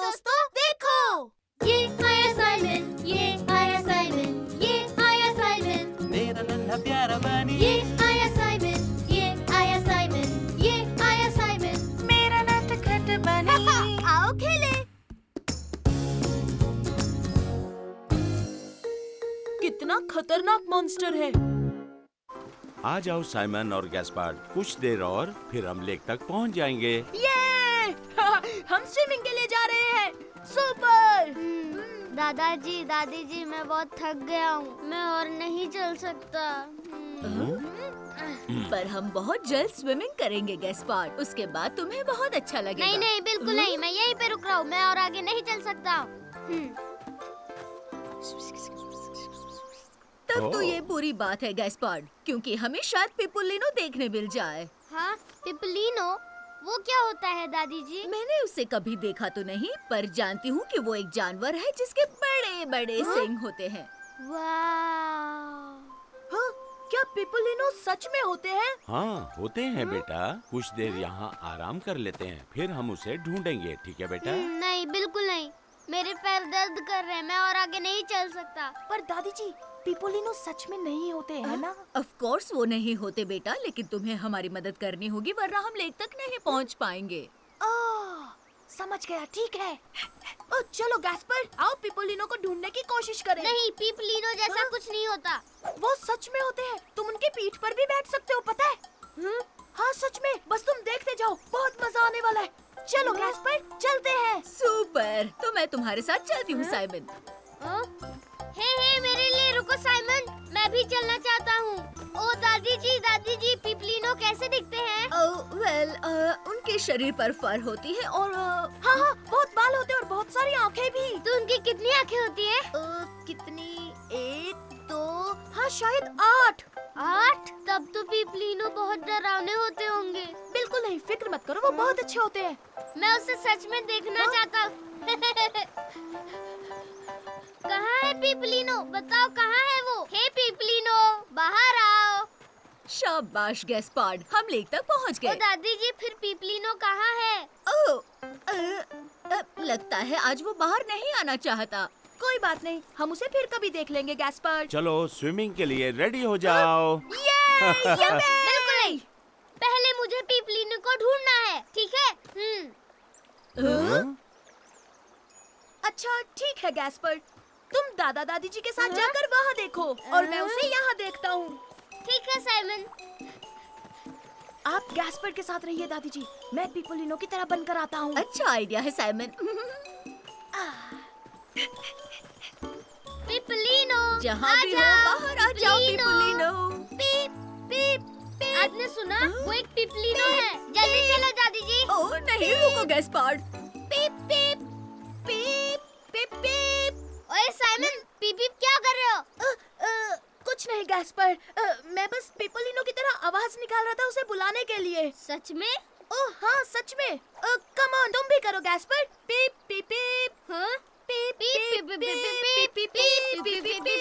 दोस्तों देखो, ये आया साइमन, ये आया साइमन, ये आया साइमन, मेरा नन्हा प्यारा बनी। ये आया साइमन, ये आया साइमन, ये आया साइमन, मेरा नटखट बनी। आओ खेले। कितना खतरनाक मॉन्स्टर है। आ जाओ साइमन और गैस्पार्ड, कुछ देर और फिर हम लेक तक पहुंच जाएंगे। ये हम स्विमिंग के लिए जा रहे हैं। सुपर। दादाजी, दादी जी, मैं बहुत थक गया हूँ, मैं और नहीं चल सकता। पर हम बहुत जल्द स्विमिंग करेंगे गैस्पार्ड, उसके बाद तुम्हें बहुत अच्छा लगेगा। नहीं नहीं, बिल्कुल नहीं, मैं यहीं पे रुक रहा हूँ, मैं और आगे नहीं चल सकता। तब तो ये बुरी बात है गैस्पार्ड, क्योंकि हमें शायद पिपुलिनो देखने मिल जाए। हाँ, पिपलिनो, वो क्या होता है दादी जी? मैंने उसे कभी देखा तो नहीं, पर जानती हूँ कि वो एक जानवर है जिसके बड़े बड़े सींग होते हैं। वाह! हाँ, क्या पिपुलिनो सच में होते हैं? हाँ होते हैं बेटा, कुछ देर यहाँ आराम कर लेते हैं, फिर हम उसे ढूंढेंगे, ठीक है बेटा? नहीं, बिल्कुल नहीं, मेरे पैर दर्द कर रहे हैं, मैं और आगे नहीं चल सकता। पर दादी जी, पिपुलिनो सच में नहीं होते हैं ना? ऑफ कोर्स वो नहीं होते बेटा, लेकिन तुम्हें हमारी मदद करनी होगी, वरना हम लेक तक नहीं पहुँच पाएंगे। समझ गया, ठीक है। ओ चलो गैस्पर, आओ पिपुलिनो को ढूंढने की कोशिश करें। नहीं, पिपलिनो जैसा हाँ? कुछ नहीं होता। वो सच में होते हैं, तुम उनके पीठ पर भी बैठ सकते हो, पता है? हाँ सच में, बस तुम देखते जाओ, बहुत मजा आने वाला है। चलो गैस्पर, चलते हैं। सुपर, तो मैं तुम्हारे साथ चलती हूँ साइमन। हे मेरे लिए रुको साइमन, मैं भी चलना चाहता हूँ। ओ दादी जी, पिपलिनो कैसे दिखते हैं? वेल, उनके शरीर पर फर होती है और हाँ हाँ, बहुत बाल होते हैं और बहुत सारी आँखें भी। तो उनकी कितनी आँखें होती हैं? कितनी? 1, 2, हाँ शायद 8। 8? तब तो पिपलिनो बहुत डरावने होते होंगे। बिल्कुल नहीं, फिक्र मत करो, वो बहुत अच्छे होते हैं। मैं उसे सच में देखना चाहता हूँ। कहाँ है पिपलिनो? बताओ कहाँ है वो? हे पिपलिनो, बाहर आओ। शाबाश गैस्पार्ड, हम लेक तक पहुँच ओ गए। दादी जी, फिर पिपलिनो कहाँ है? लगता है आज वो बाहर नहीं आना चाहता। कोई बात नहीं, हम उसे फिर कभी देख लेंगे गैस्पर। चलो स्विमिंग के लिए रेडी हो जाओ। बिल्कुल नहीं, पहले मुझे पिपलिनो को ढूंढना है, ठीक है? हाँ? अच्छा ठीक है गैस्पर, तुम दादा दादी जी के साथ जाकर वहाँ देखो और मैं उसे यहाँ देखता हूँ। ठीक है साइमन। आप गैस्पर के साथ रहिए दादी जी, मैं पिपुलिनो की तरह बनकर आता हूँ। अच्छा आइडिया है साइमन। पिपलिनो, जहाँ भी हो आजाओ, बाहर आ जाओ पिपुलिनो। पीप पीप पीप। आपने सुना? वो एक पिपलिनो है। जल्दी चलो दादी जी। ओह नहीं, रुको गैस्पार्ड। पीप पीप पीप पीप पीप। ओए साइमन, पीप पीप क्या कर रहे हो? कुछ नहीं गैस्पर, मैं बस पिपुलिनो की तरह आवाज निकाल रहा था उसे बुलाने के लिए। सच में? ओह हाँ सच में। कम ऑन, तुम भी करो गैस्पर। पीप पीप पीप। हाँ? पीप पीप पीप पीप पीप पीप पीप पीप पीप पीप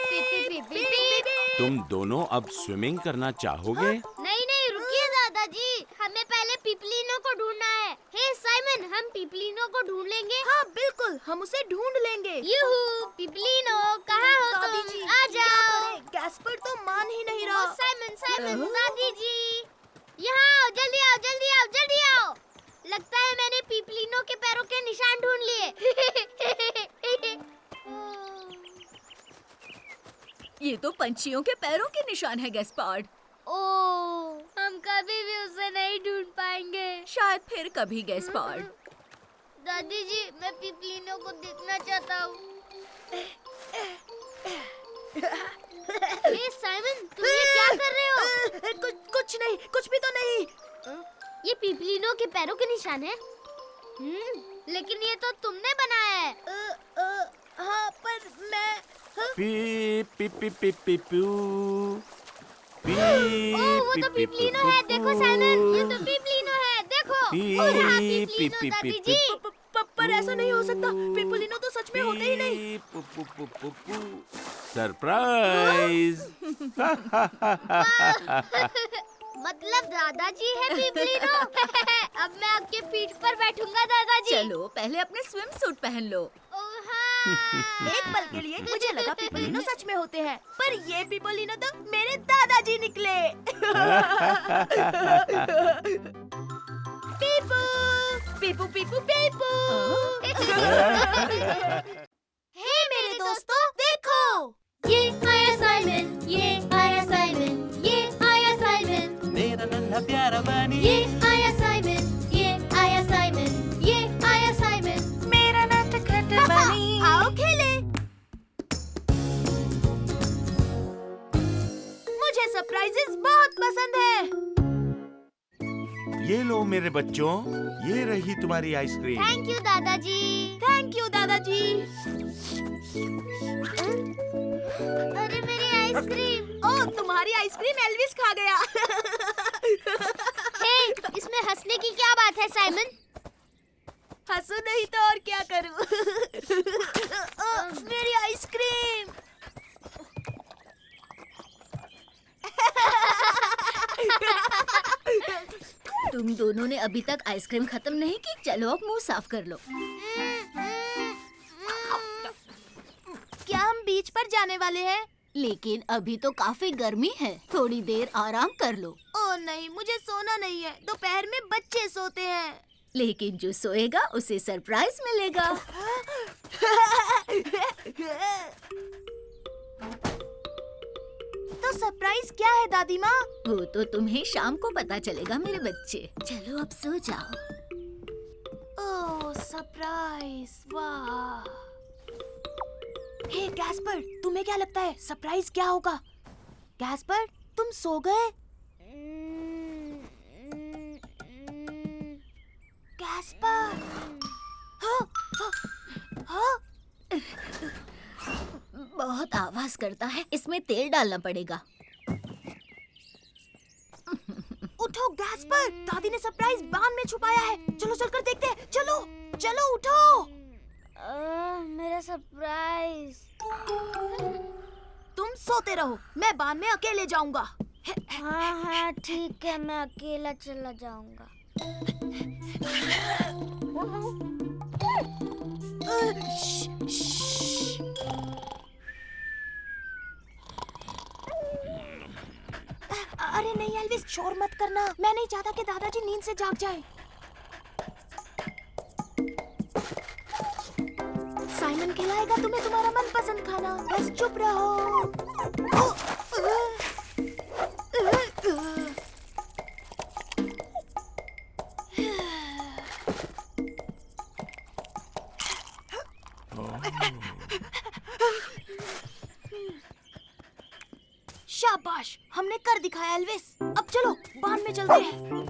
पीप पीप पीप। तुम दोनों अब स्विमिंग करना चाहोगे? नहीं नहीं, रुकिए दादाजी, हमें पहले पिपलिनो को ढूंढना है। हे साइमन, हम पिपलिनो को ढूंढ लेंगे? हाँ बिल्कुल, हम उसे ढूंढ लेंगे। यूहू, पिपलिनो कहाँ हो दादी तुम? जी, आ क्या जाओ। करें? गैस्पर तो मान ही नहीं ओ रहा। साइमन, दादी जी, यहाँ आओ, जल्दी आओ, जल्दी आओ, जल्दी आओ। लगता है मैंने पिपलिनो के पैरों के निशान ढूंढ लिए। ये तो पंछियों के पैरों के निशान है गैस्पार्ड। ओह, हम कभी भी उसे नहीं ढूंढ पाएंगे। शायद फिर कभी गैस्पार्ड। दादी जी, मैं पिपलिनो को देखना चाहता हूँ। हे साइमन, तुम ये क्या कर रहे हो? कुछ नहीं, कुछ भी तो नहीं। ये पिपलिनो के पैरों के निशान है। लेकिन ये तो तुमने बनाया है। हाँ पर मैं पीप पीप पीप पीप पीप पू। ओह, वो तो पिपलिनो है, देखो साइमन, ये तो पिपलिनो है, देखो। ओह, हाँ, पिपलिनो दादी जी। पर ऐसा नहीं हो सकता, पिपुलिनो तो सच में होते ही नहीं। सरप्राइज। मतलब दादाजी है पीपलीनो। अब मैं आपके पीठ पर बैठूंगा दादाजी। चलो पहले अपने स्विम सूट पहन लो। ओह हाँ। एक पल के लिए मुझे लगा पिपोलिनो सच में होते हैं, पर ये पिपोलिनो तो मेरे दादाजी निकले। पीपू पीपू पीपू पीपू। हे मेरे दोस्तों देखो, ये आया साइमन, ये आया साइमन, ये आया साइमन, मेरा नन्हा प्यारा बनी ये आया साइमन, ये आया साइमन, ये आया साइमन, मेरा नटखट बनी। आओ खेले। मुझे सरप्राइजेस बहुत पसंद है। ये लो मेरे बच्चों, ये रही तुम्हारी आइसक्रीम। थैंक यू दादाजी। थैंक यू दादाजी। अरे मेरी आइसक्रीम। ओह तुम्हारी आइसक्रीम एल्विस खा गया। हे, इसमें हंसने की क्या बात है साइमन? हंसू नहीं तो और क्या करूं। मेरी आइसक्रीम। तुम दोनों ने अभी तक आइसक्रीम खत्म नहीं की। चलो अब मुंह साफ कर लो। क्या हम बीच पर जाने वाले हैं? लेकिन अभी तो काफी गर्मी है, थोड़ी देर आराम कर लो। ओह नहीं, मुझे सोना नहीं है। दोपहर में बच्चे सोते हैं। लेकिन जो सोएगा उसे सरप्राइज मिलेगा। तो सरप्राइज क्या है दादी माँ? वो तो तुम्हें शाम को पता चलेगा मेरे बच्चे। चलो अब सो जाओ। ओह सरप्राइज, वाह। हे गैस्पर, तुम्हें क्या लगता है सरप्राइज क्या होगा? गैस्पर, तुम सो गए? गैस्पर, हाँ, हाँ, हाँ। बहुत आवाज करता है, इसमें तेल डालना पड़ेगा। उठो गैस्पर, दादी ने सरप्राइज बांध में छुपाया है। चलो चलकर देखते हैं। चलो चलो उठो। मेरा सरप्राइज। तुम सोते रहो, मैं बांध में अकेले जाऊंगा। हाँ हाँ ठीक है, मैं अकेला चला जाऊंगा। अरे नहीं एल्विस, शोर मत करना। मैं नहीं चाहता कि दादाजी नींद से जाग जाएं। साइमन खिलाएगा तुम्हें तुम्हारा मनपसंद खाना, बस चुप रहो। शाबाश, हमने कर दिखाया एल्विस। अब चलो बांध में चलते हैं।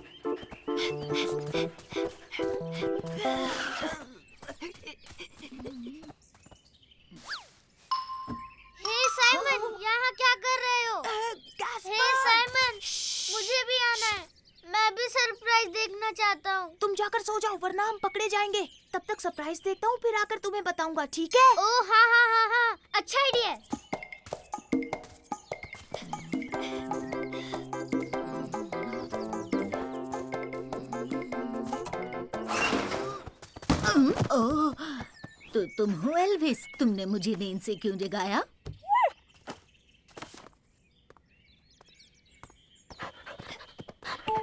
हे साइमन, यहाँ क्या कर रहे हो? हे साइमन, मुझे भी आना है। मैं भी सरप्राइज देखना चाहता हूँ। तुम जाकर सो जाओ वरना हम पकड़े जाएंगे। तब तक सरप्राइज देखता हूँ, फिर आकर तुम्हें बताऊंगा, ठीक है? ओह हाँ हाँ हाँ हाँ, अच्छा आइडिया है। ओह, तो तुम हो एल्विस। तुमने मुझे नींद से क्यों जगाया?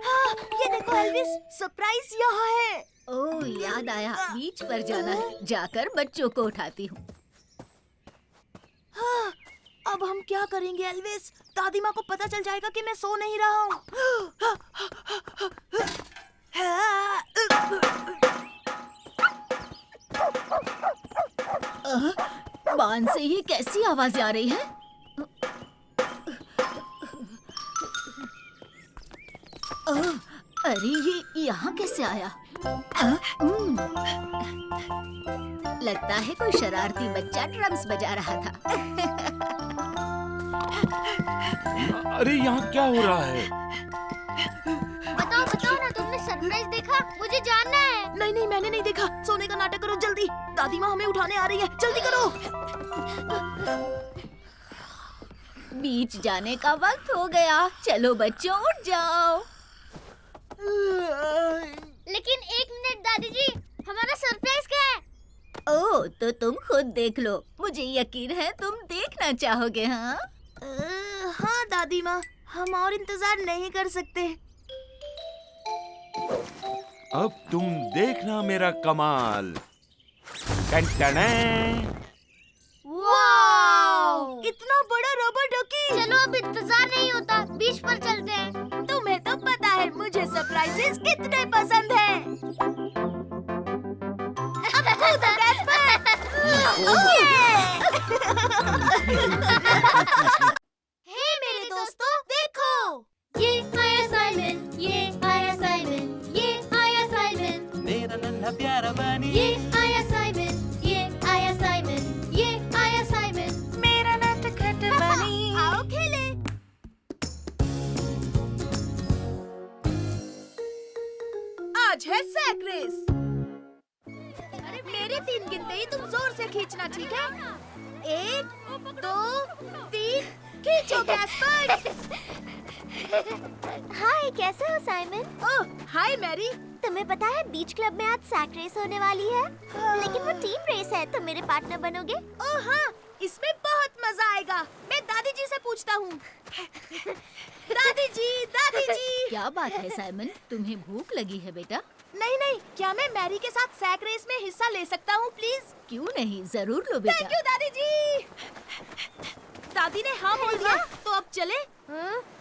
हाँ, ये देखो एल्विस, सरप्राइज यहाँ है। ओह याद आया, बीच पर जाना है। जाकर बच्चों को उठाती हूँ। हाँ, अब हम क्या करेंगे एल्विस? दादी माँ को पता चल जाएगा कि मैं सो नहीं रहा हूँ। बांध से ये कैसी आवाजें आ रही हैं? अरे ये यहाँ कैसे आया? लगता है कोई शरारती बच्चा ड्रम्स बजा रहा था। अरे यहाँ क्या हो रहा है? बताओ बताओ ना, तुमने सरप्राइज देखा? मुझे जानना है। नहीं नहीं, मैंने नहीं देखा। सोने का नाटक करो जल्दी, दादी माँ हमें उठाने आ रही है। जल्दी करो। बीच जाने का वक्त हो गया। चलो बच्चों उठ जाओ। लेकिन एक मिनट दादी जी, हमारा सरप्राइज क्या है? ओह, तो तुम खुद देख लो। मुझे यकीन है तुम देखना चाहोगे। हाँ, हाँ दादी माँ, हम और इंतजार नहीं कर सकते। अब तुम देखना मेरा कमाल। टन-टन-टन। वाओ! इतना बड़ा रबर डकी। चलो अब इंतजार नहीं होता, बीच पर चलते हैं। तुम्हें तो पता है मुझे सरप्राइजेस कितने पसंद हैं। अब कूदो गैस्पर। हे मेरे दोस्तों, देखो। ये आया साइमन, ये आया साइमन, ये आया साइमन, मेरा नन्हा प्यारा बनी ये आया साइमन, ये आया साइमन, ये आया साइमन। मेरा नटखट बनी। आओ खेले। आज है सैक रेस। मेरे 3 गिनते ही तुम जोर से खींचना, ठीक है? 1, 2, 3, खींचो गैस्पर। हाय, कैसे हो साइमन? ओह, हाय मैरी। तुम्हें पता है बीच क्लब में आज सैक रेस होने वाली है, लेकिन वो टीम रेस है। तुम मेरे पार्टनर बनोगे? ओह हाँ, इसमें बहुत मजा आएगा। मैं दादी जी से पूछता हूँ। दादी जी, दादी जी। क्या बात है साइमन, तुम्हें भूख लगी है बेटा? नहीं नहीं, क्या मैं मैरी के साथ सैक रेस में हिस्सा ले सकता हूँ प्लीज? क्यों नहीं, जरूर लो थैंक बेटा। यू दादी जी। दादी ने हाँ बोल दिया, तो अब चले।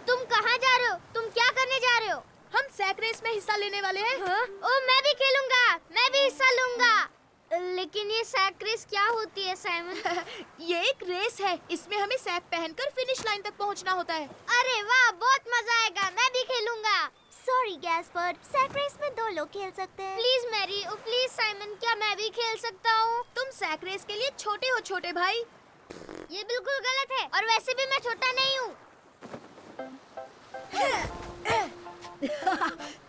तुम कहाँ जा रहे हो? तुम क्या करने जा रहे हो? हम सैक रेस में हिस्सा लेने वाले हैं। ओ, मैं भी खेलूंगा, मैं भी हिस्सा लूंगा। लेकिन ये सैक रेस क्या होती है साइमन? ये एक रेस है, इसमें हमें सैक पहनकर फिनिश लाइन तक पहुंचना होता है। अरे वाह, बहुत मजा आएगा, मैं भी खेलूंगा। सॉरी गैस्पर, सैक रेस में 2 लोग खेल सकते हैं। Please Mary, oh please Simon, क्या मैं भी खेल सकता हूँ? तुम सैक रेस के लिए छोटे हो छोटे भाई। ये बिल्कुल गलत है, और वैसे भी मैं छोटा नहीं हूँ।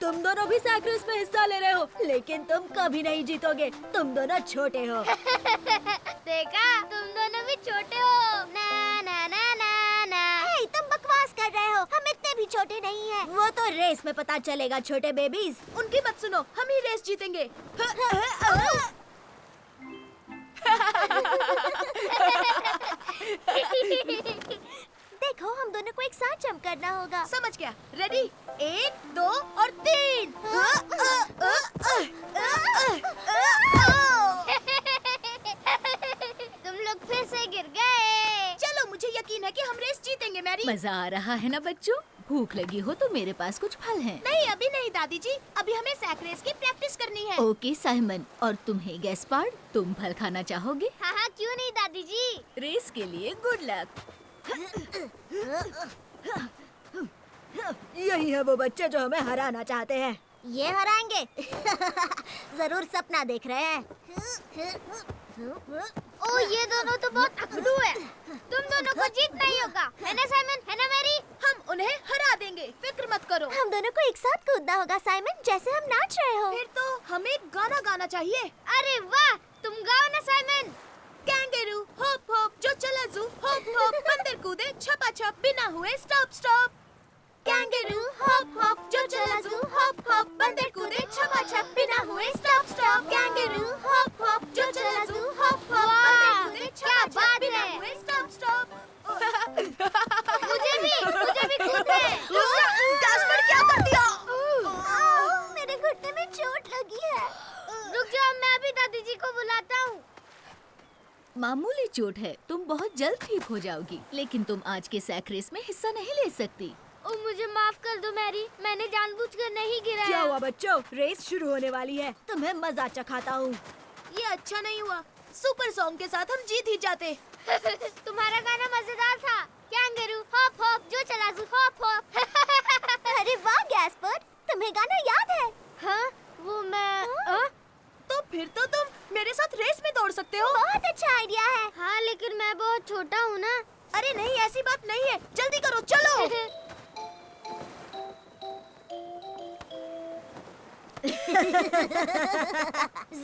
तुम दोनों भी सैक रेस में हिस्सा ले रहे हो, लेकिन तुम कभी नहीं जीतोगे। तुम दोनों छोटे हो। देखा, तुम दोनों भी छोटे हो। ना ना ना ना ना। हे, तुम बकवास कर रहे हो, हम इतने भी छोटे नहीं हैं। वो तो रेस में पता चलेगा छोटे बेबीज। उनकी मत सुनो, हम ही रेस जीतेंगे। देखो, हम दोनों को एक साथ जंप करना होगा। समझ गया। रेडी? 1, 2 और 3। तुम लोग फिर से गिर गए। चलो, मुझे यकीन है कि हम रेस जीतेंगे मैरी। मजा आ रहा है ना बच्चों? भूख लगी हो तो मेरे पास कुछ फल हैं। नहीं, अभी नहीं दादी जी, अभी हमें सैक रेस की प्रैक्टिस करनी है। ओके साइमन, और तुम्हें गैस्पार्ड, तुम फल खाना चाहोगे? हाँ हाँ, क्यों नहीं दादी जी। रेस के लिए गुड लक। यही है वो बच्चे जो हमें हराना चाहते हैं। ये हराएंगे। जरूर सपना देख रहे हैं। ओ, ये दोनों तो बहुत अकड़ू है। तुम दोनों को जीतना ही होगा, है ना साइमन, है ना मैरी? हम उन्हें हरा देंगे, फिक्र मत करो। हम दोनों को एक साथ कूदना होगा साइमन, जैसे हम नाच रहे हो। फिर तो हमें गाना गाना चाहिए। अरे वाह, तुम गाओ ना साइमन। कैंगरू होप होप जो चला जू होप होप, मंदिर कूदे छपा छप बिना हुए stop stop. Kangaroo hope hope जो चला जू होप होप, मंदिर कूदे छपा छप बिना हुए stop stop. Kangaroo hope hope जो चला जू होप होप, मंदिर कूदे छपा छप बिना हुए स्टॉप स्टॉप। मुझे भी कूदना है। गैस्पर, क्या कर दिया? मेरे घुटने में चोट लगी है। रुक जाओ, मैं अभी दादी जी को बुलाता हूँ। मामूली चोट है, तुम बहुत जल्द ठीक हो जाओगी, लेकिन तुम आज के सैक रेस में हिस्सा नहीं ले सकती। ओ, मुझे माफ कर दो मैरी, मैंने जानबूझकर नहीं गिराया। क्या हुआ बच्चों, रेस शुरू होने वाली है, तुम्हें मजा चखाता हूँ। ये अच्छा नहीं हुआ, सुपर सॉन्ग के साथ हम जीत ही जाते। तुम्हारा गाना मजेदार था। कैंगरू होप होप जो चला जू होप होप। अरे वाह गैस्पर, तुम्हें गाना याद है? हाँ, वो मैं तो फिर तो तुम मेरे साथ रेस में दौड़ सकते हो। बहुत अच्छा आइडिया है। हाँ, लेकिन मैं बहुत छोटा हूँ ना। अरे नहीं, ऐसी बात नहीं है, जल्दी करो, चलो।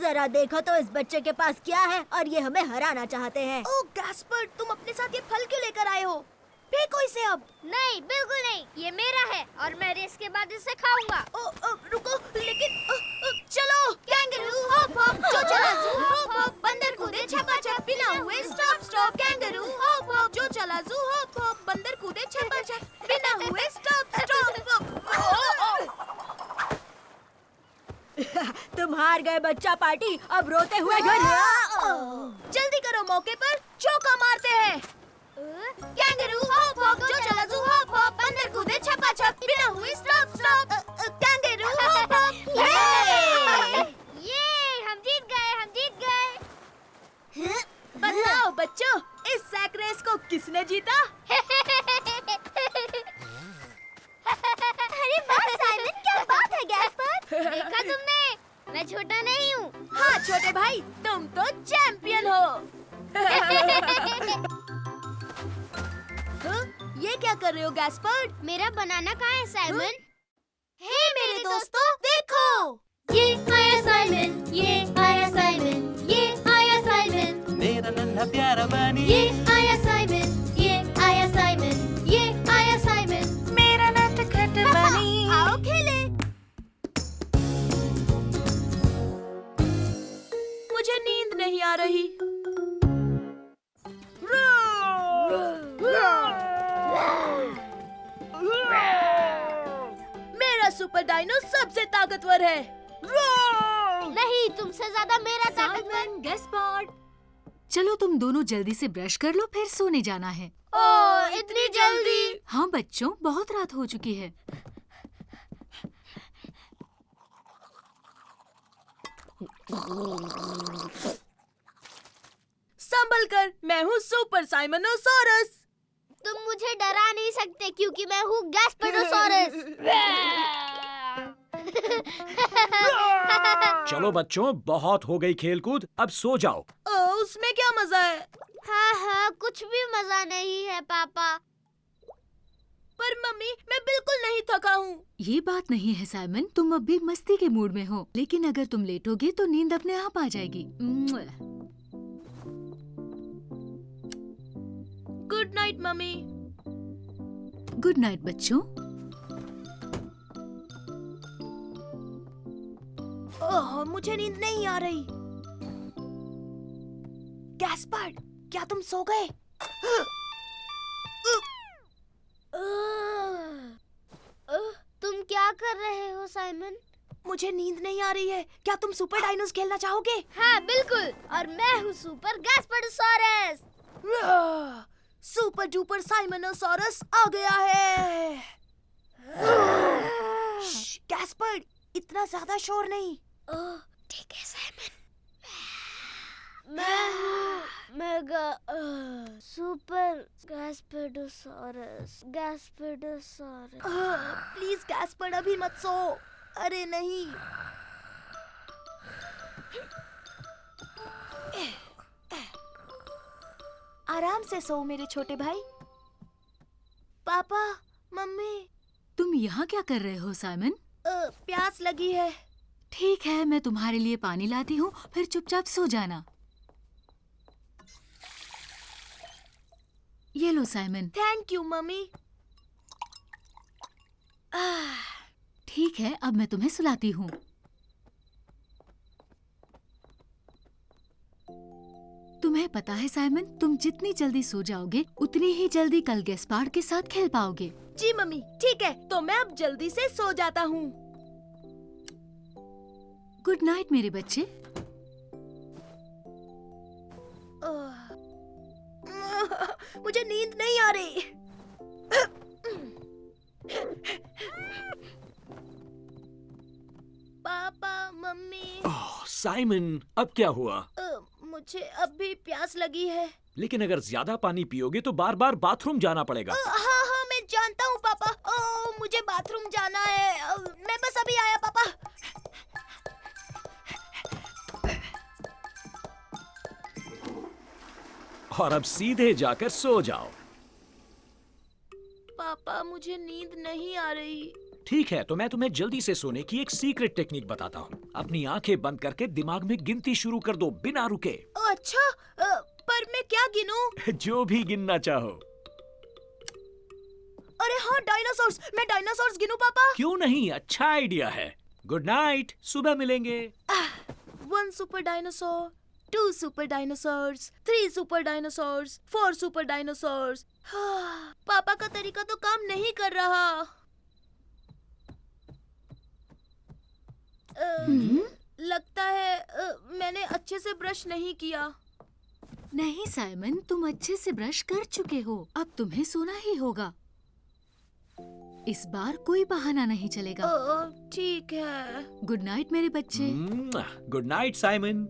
जरा देखो तो इस बच्चे के पास क्या है, और ये हमें हराना चाहते हैं। ओह गैस्पर, तुम अपने साथ ये फल क्यों लेकर आए हो? फेंको इसे अब। नहीं, बिल्कुल नहीं, ये मेरा है और मैं रेस के बाद इसे खाऊंगा। रुको, लेकिन चलो। कैंगरू हॉप हॉप जो चला जू हॉप हॉप, बंदर कूदे छपाछप बिना हुए stop stop. Kangaroo hop hop जो चला जू हॉप हॉप, बंदर कूदे छपाछप बिना हुए स्टॉप स्टॉप। तुम हार गए बच्चा पार्टी, अब रोते हुए घर। जल्दी करो, मौके पर चौका मारते हैं। कैंगरू हॉप हॉप जो चला जू हॉप हॉप, बंदर कूदे छपाछप बिना हुए stop stop. Kangaroo hop hop. ये हम जीत गए। बताओ बच्चों, इस सैक रेस को किसने जीता? अरे वाह साइमन, क्या बात है गैस्पर। देखा तुमने, मैं छोटा नहीं हूँ। हाँ छोटे भाई, तुम तो चैंपियन हो। ये क्या कर रहे हो गैस्पर्ड? मेरा बनाना कहाँ है साइमन? हे मेरे दोस्तों, देखो। ये आया साइमन, ये आया साइमन, ये आया साइमन, मेरा नन्हा प्यारा बनी ये आया साइमन, ये आया साइमन, ये आया साइमन, मेरा नटखट बनी। आओ खेले। मुझे नींद नहीं आ रही। मेरा सुपर डायनो सबसे ताकतवर है। नहीं, तुमसे ज्यादा मेरा ताकतवर। साइमन, गैस्पर्ड, चलो तुम दोनों जल्दी से ब्रश कर लो, फिर सोने जाना है। ओह, इतनी जल्दी? हाँ बच्चों, बहुत रात हो चुकी है। संभल कर, मैं हूँ सुपर साइमनोसॉरस। तुम मुझे डरा नहीं सकते क्योंकि मैं हूँ गैस्पर्डोसॉरस। चलो बच्चों, बहुत हो गई खेलकूद, अब सो जाओ। उसमें क्या मजा है? हाँ, कुछ भी मजा नहीं है पापा। पर मम्मी, मैं बिल्कुल नहीं थका हूँ। ये बात नहीं है साइमन, तुम अब भी मस्ती के मूड में हो, लेकिन अगर तुम लेटोगे तो नींद अपने आप आ जाएगी। Good night mummy. Good night बच्चों। ओह, मुझे नींद नहीं आ रही। गैस्पर्ड, क्या तुम सो गए? तुम क्या कर रहे हो साइमन? मुझे नींद नहीं आ रही है। क्या तुम सुपर डायनोस खेलना चाहोगे? हाँ बिल्कुल, और मैं हूँ सुपर गैस्पर्डोसॉरस। सुपर डुपर साइमनोसॉरस आ गया है। गैस्पर्ड, इतना ज्यादा शोर नहीं। ठीक है साइमन। मैं हूँ सुपर गैस्पर्डोसॉरस। प्लीज गैस्पर्ड, अभी मत सो। अरे नहीं। आराम से सो मेरे छोटे भाई। पापा, मम्मी। तुम यहाँ क्या कर रहे हो साइमन? प्यास लगी है। ठीक है, मैं तुम्हारे लिए पानी लाती हूँ, फिर चुपचाप सो जाना। ये लो साइमन। Thank you mummy. ठीक है, अब मैं तुम्हें सुलाती हूँ। तुम्हें पता है साइमन, तुम जितनी जल्दी सो जाओगे उतनी ही जल्दी कल गैस्पार्ड के साथ खेल पाओगे। जी मम्मी, ठीक है, तो मैं अब जल्दी से सो जाता हूँ। गुड नाइट मेरे बच्चे। मुझे नींद नहीं आ रही। पापा, मम्मी। ओह, साइमन, अब क्या हुआ? मुझे अब भी प्यास लगी है। लेकिन अगर ज्यादा पानी पियोगे तो बार बार बाथरूम जाना पड़ेगा। हाँ, मैं जानता हूँ पापा। मुझे बाथरूम जाना है। मैं बस अभी आया पापा। और अब सीधे जाकर सो जाओ। पापा, मुझे नींद नहीं आ रही। ठीक है, तो मैं तुम्हें जल्दी से सोने की एक सीक्रेट टेक्निक बताता हूँ। अपनी आंखें बंद करके दिमाग में गिनती शुरू कर दो बिना रुके। अच्छा, पर मैं क्या गिनूं? जो भी गिनना चाहो। अरे हाँ, डायनासोर्स। मैं डायनासोर्स गिनूं पापा? क्यों नहीं, अच्छा आइडिया है। गुड नाइट, सुबह मिलेंगे। 1 super dinosaur, 2 super dinosaurs, 3 super dinosaurs, 4 super dinosaurs. पापा का तरीका तो काम नहीं कर रहा। लगता है मैंने अच्छे से ब्रश नहीं किया। नहीं साइमन, तुम अच्छे से ब्रश कर चुके हो। अब तुम्हें सोना ही होगा। इस बार कोई बहाना नहीं चलेगा। ठीक है। गुड नाइट मेरे बच्चे। Good night Simon.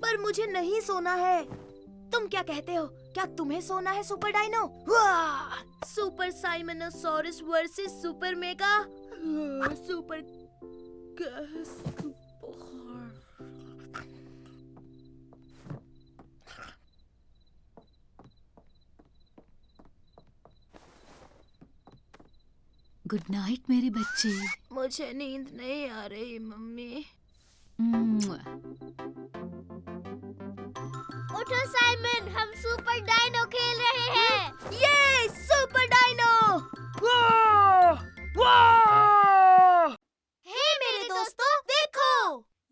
पर मुझे नहीं सोना है। तुम क्या कहते हो? क्या तुम्हें सोना है सुपर डायनो? वाह! Super Simonosaurus versus super mega super gas. Good night मेरे बच्चे। मुझे नींद नहीं आ रही मम्मी। उठो साइमन, हम सुपर डायनो खेल रहे हैं। ये सुपर डायनो। हे मेरे दोस्तों, देखो।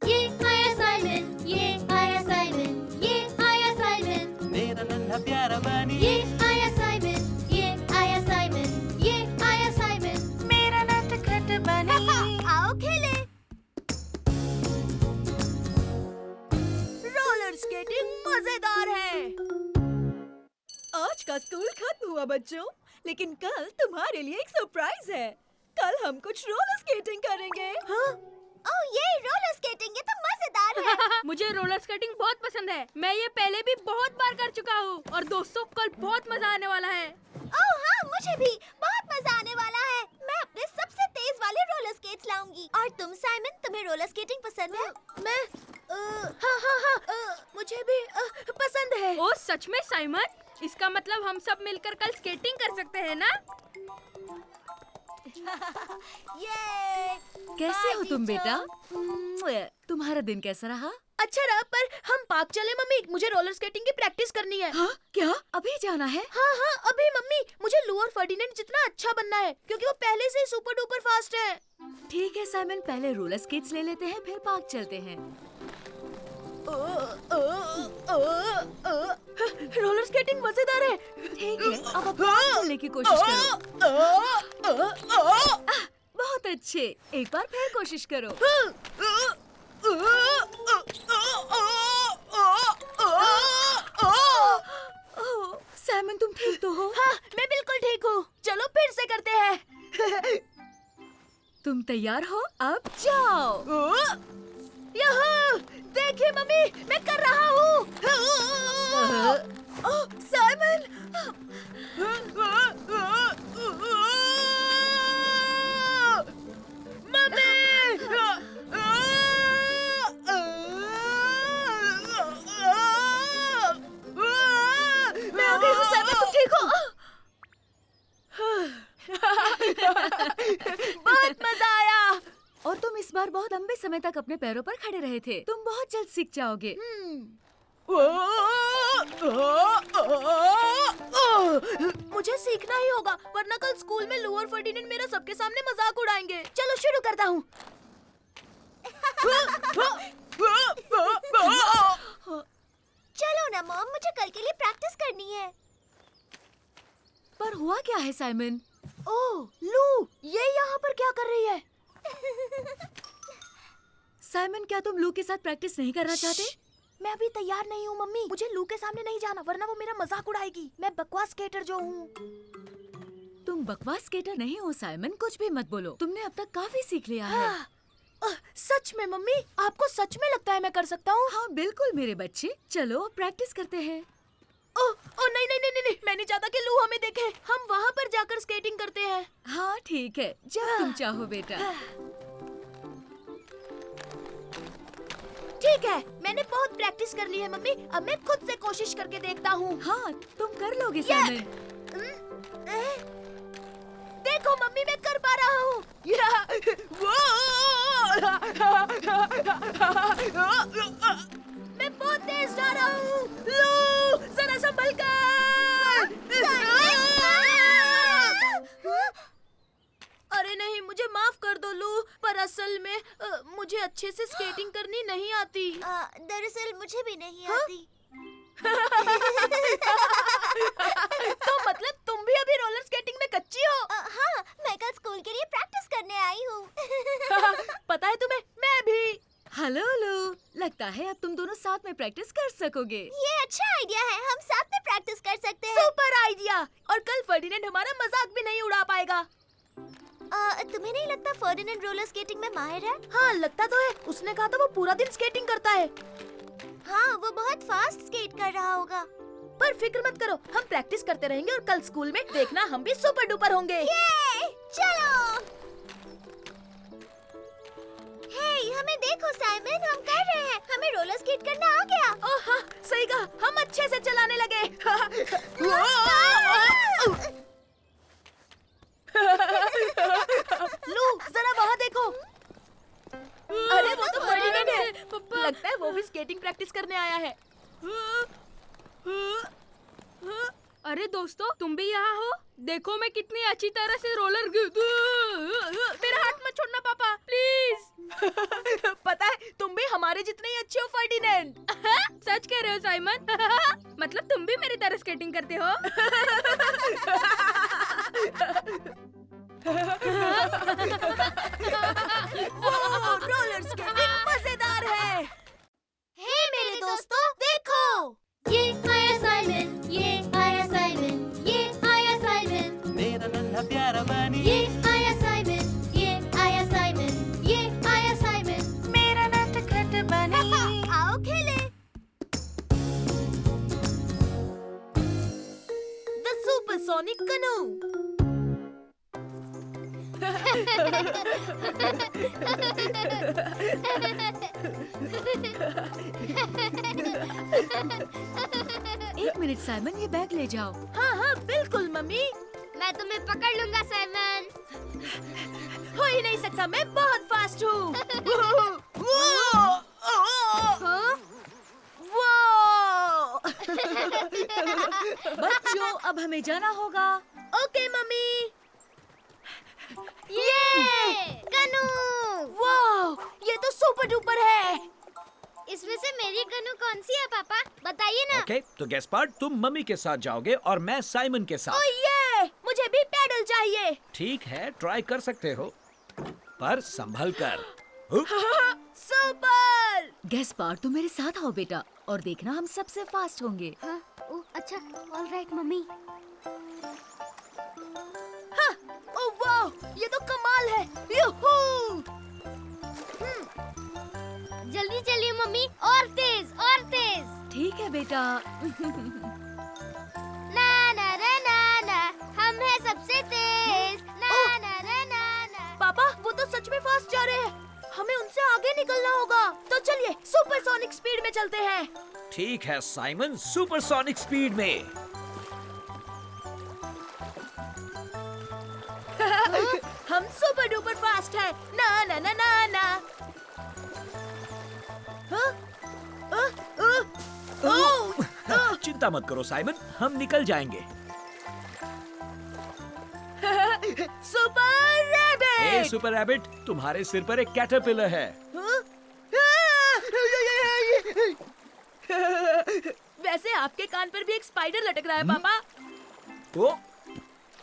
ये आया साइमन, ये आया साइमन, ये आया साइमन, मेरा नन्हा प्यारा बनी ये आया साइमन, ये आया साइमन, ये आया साइमन। मेरा नटखट बनी। आओ खेले। रोलर स्केटिंग मजेदार है। आज का स्कूल खत्म हुआ बच्चों, लेकिन कल तुम्हारे लिए एक सरप्राइज है। कल हम कुछ रोलर स्केटिंग करेंगे। हाँ? ओह ये रोलर स्केटिंग, ये तो मजेदार है। मुझे रोलर स्केटिंग बहुत पसंद है। मैं ये पहले भी बहुत बार कर चुका हूँ और दोस्तों कल बहुत मजा आने वाला है। ओह हाँ, मुझे भी बहुत मजा आने वाला है। मैं अपने सबसे तेज वाले रोलर स्केट्स लाऊंगी। और तुम साइमन, तुम्हें रोलर स्केटिंग पसंद है? मैं हाँ, मुझे भी पसंद है। ओ सच में साइमन? इसका मतलब हम सब मिलकर कल स्केटिंग कर सकते हैं ना? ये कैसे हो तुम बेटा? तुम्हारा दिन कैसा रहा? अच्छा रहा, पर हम पार्क चले मम्मी। मुझे रोलर स्केटिंग की प्रैक्टिस करनी है। हाँ क्या? अभी जाना है? हाँ, अभी मम्मी। मुझे लू और फर्डिनेंड जितना अच्छा बनना है, क्योंकि वो पहले से ही सुपर डुपर फास्ट है। ठीक है साइमन, पहले रोलर स्केट्स ले लेते हैं, फिर पार्क चलते हैं। रोलर स्केटिंग मजेदार है। ठीक है, अब पार्क चलने की कोशिश करो। बहुत अच्छे, एक बार फिर कोशिश करो। साइमन तुम ठीक तो हो? हाँ, मैं बिल्कुल ठीक हूँ। चलो फिर से करते हैं। तुम तैयार हो? अब जाओ। यहाँ देखिए मम्मी, मैं कर रहा हूँ। साइमन, मैं आ गई हूँ। साइमन तुम ठीक हो? बहुत मजा आया। और तुम इस बार बहुत लंबे समय तक अपने पैरों पर खड़े रहे थे। तुम बहुत जल्द सीख जाओगे। मुझे सीखना ही होगा, वरना कल स्कूल में लू और फर्डिनेंड मेरा सबके सामने मजाक उड़ाएंगे। चलो शुरू करता हूँ। चलो ना मॉम, मुझे कल के लिए प्रैक्टिस करनी है। पर हुआ क्या है साइमन? ओह लू, ये यहाँ पर क्या कर रही है? साइमन, क्या तुम लू के साथ प्रैक्टिस नहीं करना चाहते? मैं अभी तैयार नहीं हूँ मम्मी। मुझे लू के सामने नहीं जाना, वरना वो मेरा मजाक उड़ाएगी। मैं बकवास स्केटर जो हूँ। तुम बकवास स्केटर नहीं हो साइमन, कुछ भी मत बोलो। तुमने अब तक काफी सीख लिया है। सच में मम्मी? आपको सच में लगता है मैं कर सकता हूँ? हाँ बिल्कुल मेरे बच्चे, चलो अब प्रैक्टिस करते हैं। ओह नहीं, मैं नहीं चाहता कि लू हमें देखे। हम वहाँ पर जाकर स्केटिंग करते हैं। हाँ ठीक है, जब तुम चाहो बेटा। ठीक है, मैंने बहुत प्रैक्टिस कर ली है मम्मी। अब मैं खुद से कोशिश करके देखता हूँ। हाँ तुम कर लोगे साइमन। देखो मम्मी, मैं कर पा रहा हूँ। मैं बहुत तेज जा रहा हूँ। लो, जरा संभल कर। अरे नहीं, मुझे माफ कर दो लू, पर असल में मुझे अच्छे से स्केटिंग करनी नहीं आती। दरअसल मुझे भी नहीं हाँ? आती। तो मतलब तुम भी अभी रोलर स्केटिंग में कच्ची हो? हाँ, मैं कल स्कूल के लिए प्रैक्टिस करने आई हूँ। पता है तुम्हें, मैं भी। हेलो लू, लगता है अब तुम दोनों साथ में प्रैक्टिस कर सकोगे। ये अच्छा आइडिया है, हम साथ में प्रैक्टिस कर सकते हैं। Super idea. और कल फर्डिनेंड हमारा मजाक भी नहीं उड़ा पाएगा। तुम्हें नहीं लगता फर्डिनेंड रोलर स्केटिंग में माहिर है? हाँ, लगता तो है। उसने कहा था वो पूरा दिन स्केटिंग करता है। हाँ, वो बहुत फास्ट स्केट कर रहा होगा। पर फिक्र मत करो, हम प्रैक्टिस करते रहेंगे और कल स्कूल में देखना हम भी सुपर डुपर होंगे। ये, चलो। हे, हमें देखो साइमन, हम कर रहे हैं। हमें रोलर स्केट करना आ गया। ओह हाँ, सही कहा, हम अच्छे से चलाने लगे। लू, जरा वहाँ देखो। अरे वो तो फर्डिनेंड है। लगता है वो भी स्केटिंग प्रैक्टिस करने आया है। अरे दोस्तों, तुम भी यहाँ हो? देखो मैं कितनी अच्छी तरह से रोलर मेरा हाथ मत छोड़ना पापा, प्लीज। पता है, तुम भी हमारे जितने ही अच्छे हो फर्डिनेंड। सच कह रहे हो साइमन? मतलब तुम भी मेरी तरह स्केटिंग करते हो? रोलर स्केटिंग मजेदार है। हे मेरे दोस्तों, देखो। ये आया साइमन, ये आया साइमन, ये आया साइमन, मेरा नन्हा प्यारा बनी ये आया साइमन, ये आया साइमन, ये आया साइमन। मेरा नटखट बनी। आओ खेले। द सुपरसोनिक कनू। एक मिनट साइमन, ये बैग ले जाओ। हाँ हाँ बिल्कुल मम्मी। मैं तुम्हें पकड़ लूंगा साइमन। हो ही नहीं सकता, मैं बहुत फास्ट हूँ। बच्चों, अब हमें जाना होगा। Okay mummy. ये कनू। वाह, ये तो सुपर डुपर है। इसमें से मेरी कनू कौन सी है पापा? बताइए ना। ओके, तो गेस्पार्ट, तुम मम्मी के साथ जाओगे और मैं साइमन के ओ साथ। ये, मुझे भी पैडल चाहिए। ठीक है, ट्राई कर सकते हो, पर संभल कर। सुपर। गेस्पार्ट, तुम मेरे साथ आओ बेटा, और देखना हम सबसे फास्ट होंगे। हाँ, ओह अच्छा, ऑलराइट मम्मी। हाँ, ओ वाह, ये तो कमाल है। यूहू। जल्दी चलिए मम्मी, और तेज, और तेज। ठीक है बेटा। ना ना ना ना ना, हम हैं सबसे तेज। ना ओह! ना ना ना ना। पापा, वो तो सच में फास्ट जा रहे हैं। हमें उनसे आगे निकलना होगा। तो चलिए सुपरसोनिक स्पीड में चलते हैं। ठीक है साइमन, सुपरसोनिक स्पीड में। हम सुपर डुपर फास्ट है। ना ना ना ना ना। हाँ? ओह! चिंता मत करो साइमन, हम निकल जाएंगे। सुपर ए रैबिट। सुपर रैबिट, तुम्हारे सिर पर एक कैटरपिलर है। वैसे आपके कान पर भी एक स्पाइडर लटक रहा है पापा। ओ,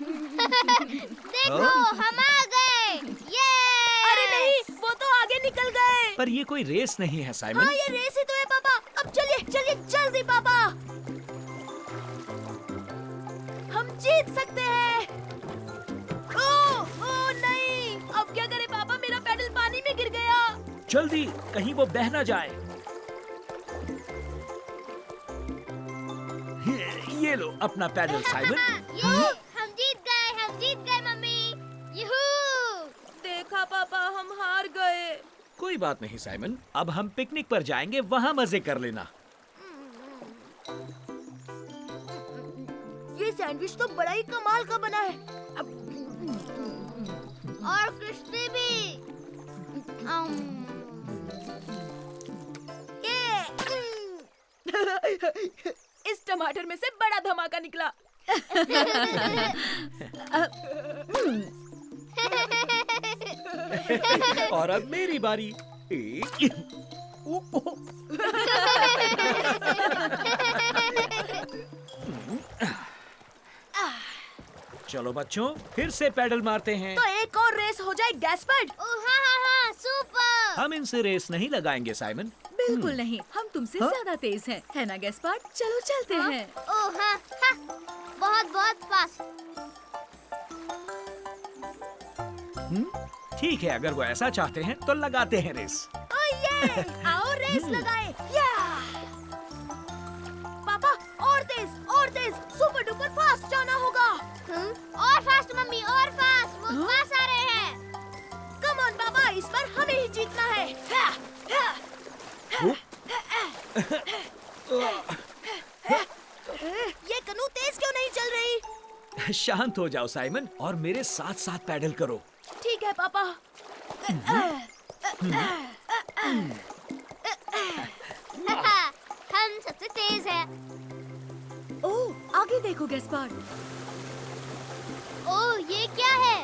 देखो, हम आ गए। ये। अरे नहीं, वो तो आगे निकल गए। पर ये कोई रेस नहीं है साइमन। हाँ, ये रेस ही तो है पापा। अब चलिए चलिए जल्दी पापा, हम जीत सकते हैं। ओह नहीं, अब क्या करें पापा, मेरा पैडल पानी में गिर गया। जल्दी, कहीं वो बह ना जाए। ये लो अपना पैडल साइमन। ये, हम जीत गए मम्मी। यूहू। देखा पापा, हम हार गए। कोई बात नहीं साइमन, अब हम पिकनिक पर जाएंगे, वहाँ मजे कर लेना। ये सैंडविच तो बड़ा ही कमाल का बना है। और क्रिस्पी भी। इस टमाटर में से बड़ा धमाका निकला। और अब मेरी बारी। चलो बच्चों, फिर से पैडल मारते हैं। तो एक और रेस हो जाए गैस्पर्ड। हाँ, सुपर। हम इनसे रेस नहीं लगाएंगे साइमन। बिल्कुल नहीं, हम तुमसे ज्यादा तेज हैं, है ना गैस्पर्ड? चलो चलते हैं। ओह हाँ, बहुत बहुत फास्ट। ठीक है, अगर वो ऐसा चाहते हैं तो लगाते हैं रेस। आओ रेस लगाए। पापा और तेज सुपर डुपर फास्ट जाना होगा। और फास्ट मम्मी, और फास्ट। वो पास आ रहे हैं। कम ऑन पापा, इस बार हमें ही जीतना है। ये कनू तेज क्यों नहीं चल रही? शांत हो जाओ साइमन और मेरे साथ साथ पैडल करो। ठीक है पापा। हम सबसे तेज है। ओह, आगे देखो गैस्पर्ड। ओह, ये क्या है?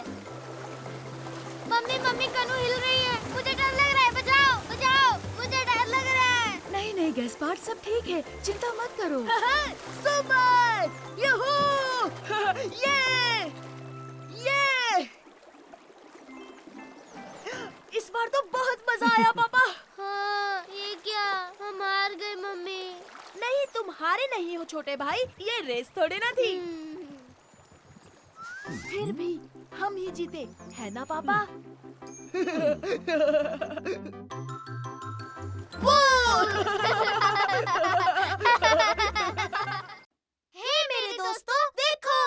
मम्मी कनू हिल रही है। मुझे डर लग रहा है। बचाओ, मुझे डर लग रहा है। नहीं गैस्पर्ड, सब ठीक है, चिंता मत करो। सुपर यूहू! ये इस बार तो बहुत मजा आया पापा। हाँ, ये क्या? हम हार गए मम्मी। नहीं, तुम हारे नहीं हो छोटे भाई, ये रेस थोड़े ना थी। फिर भी हम ही जीते, है ना पापा? हे मेरे दोस्तों, देखो।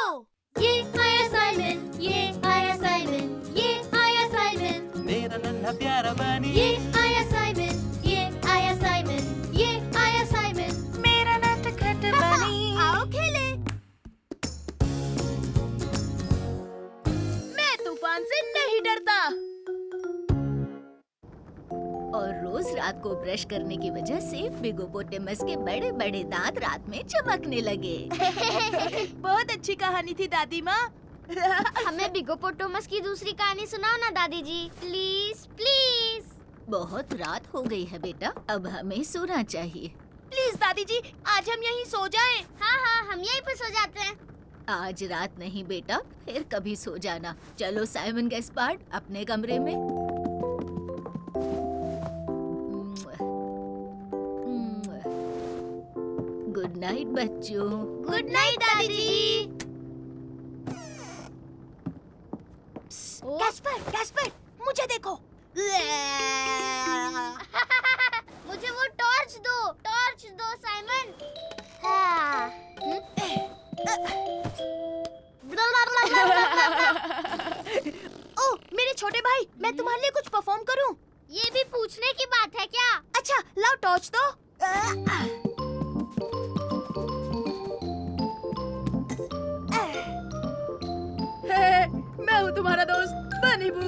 ये आया साइमन, ये आया साइमन, ये आया साइमन, मेरा नन्हा प्यारा बनी। ये आया साइमन, ये आया साइमन, ये आया साइमन। मेरा नटखट बनी। आओ खेले। मैं तूफान से नहीं डरता। और रोज रात को ब्रश करने की वजह से बिगोपोटेमस के बड़े बड़े दांत रात में चमकने लगे। बहुत अच्छी कहानी थी दादी माँ। हमें बिगोपोटामस की दूसरी कहानी सुनाओ ना दादी जी, प्लीज। बहुत रात हो गई है बेटा, अब हमें सोना चाहिए। प्लीज दादी जी, आज हम यहीं सो जाएं। हाँ, हम यहीं पर सो जाते हैं। आज रात नहीं बेटा, फिर कभी सो जाना। चलो साइमन गैस्पार्ड, अपने कमरे में। गुड नाइट बच्चों। गुड नाइट दादी जी। कैस्पर, मुझे देखो। मुझे वो टॉर्च दो साइमन। हाँ। ओह मेरे छोटे भाई, मैं तुम्हारे लिए कुछ परफॉर्म करूं? ये भी पूछने की बात है क्या? अच्छा लाओ टॉर्च दो। मैं हूँ तुम्हारा दोस्त बनी बू।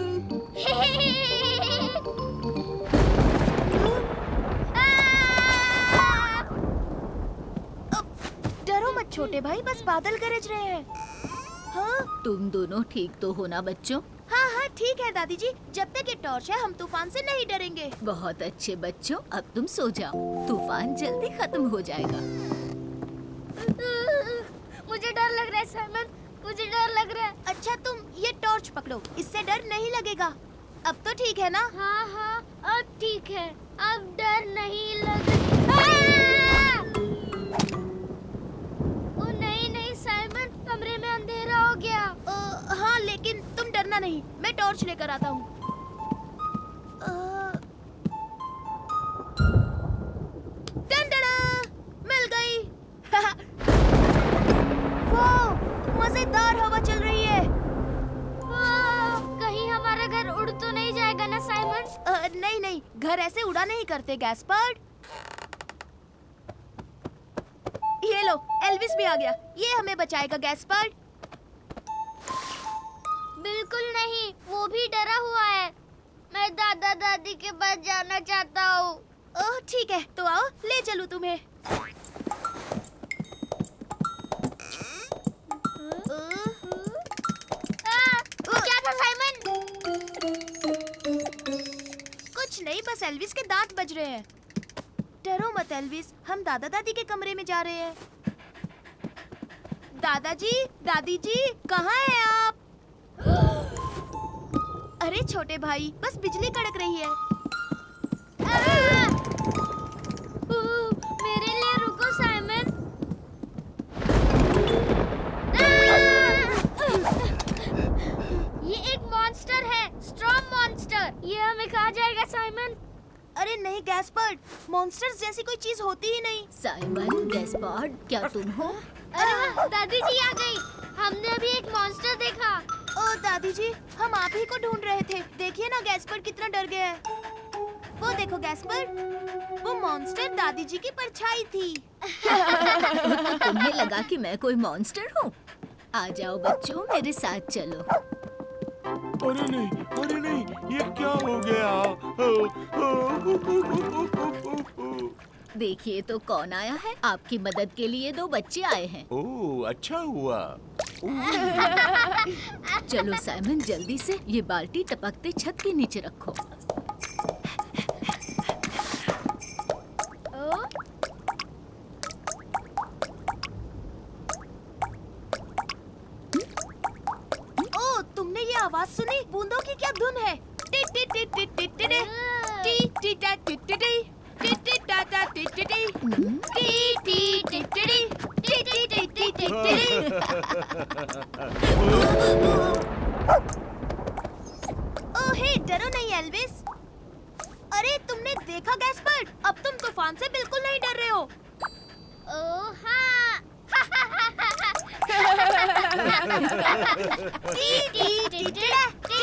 डरो मत छोटे भाई, बस बादल गरज रहे हैं। हाँ तुम दोनों ठीक तो हो ना बच्चों? हाँ ठीक है दादी जी, जब तक ये टॉर्च है हम तूफान से नहीं डरेंगे। बहुत अच्छे बच्चों, अब तुम सो जाओ, तूफान जल्दी खत्म हो जाएगा। मुझे डर लग रहा है साइमन, मुझे डर लग रहा है। अच्छा तुम ये टॉर्च पकड़ो, इससे डर नहीं लगेगा। अब तो ठीक है ना? हाँ, अब ठीक है, अब डर नहीं लग। ओ नहीं साइमन, कमरे में अंधेरा हो गया। हाँ लेकिन तुम डरना नहीं, मैं टॉर्च लेकर आता हूँ। मिल गई। मजेदार हवा चल रही है। कहीं हमारा घर उड़ तो नहीं जाएगा ना साइमन? नहीं, घर ऐसे उड़ा नहीं करते गैस्पर्ड। ये लो, एल्विस भी आ गया, ये हमें बचाएगा गैस्पर्ड। बिल्कुल नहीं, वो भी डरा हुआ है। मैं दादा दादी के पास जाना चाहता हूँ। ओह ठीक है, तो आओ ले चलूं तुम्हें। क्या था साइमन? कुछ नहीं, बस एल्विस के दांत बज रहे हैं। डरो मत एल्विस, हम दादा दादी के कमरे में जा रहे हैं। दादाजी, दादी जी, कहाँ हैं आप? अरे छोटे भाई, बस बिजली कड़क रही है। मेरे लिए रुको साइमन। ये एक मॉन्स्टर है, स्टॉर्म मॉन्स्टर। ये हमें खा जाएगा साइमन। अरे नहीं गैस्पर्ड, मॉन्स्टर्स जैसी कोई चीज होती ही नहीं। साइमन, गैस्पर्ड, क्या तुम हो? अरे वाह, दादी जी आ गई। हमने अभी एक मॉन्स्टर देखा। ओ दादी जी, हम आप ही को ढूंढ रहे थे। देखिए ना गैस्पर्ड कितना डर गया है। वो देखो गैस्पर्ड, वो मॉन्स्टर दादी जी की परछाई थी। तुम्हें लगा कि मैं कोई मॉन्स्टर हूँ? आ जाओ बच्चों, मेरे साथ चलो। अरे नहीं, ये क्या हो गया? देखिए तो कौन आया है। आपकी मदद के लिए 2 बच्चे आए हैं। ओह, अच्छा हुआ। चलो साइमन, जल्दी से ये बाल्टी टपकते छत के नीचे रखो। ओ, तुमने ये आवाज सुनी? बूंदों की क्या धुन है? टी टी टी टी टी टी टी टी टी टा टी टी टी टी टी टा टा टी टी टी टी टी टी टी टी टी टी टी टी टी। ओह हे, डरो नहीं एल्विस। अरे तुमने देखा गैस्पर्ड, अब तुम तूफान से बिल्कुल नहीं डर रहे हो। ओह हाँ। टी टी टी टी टी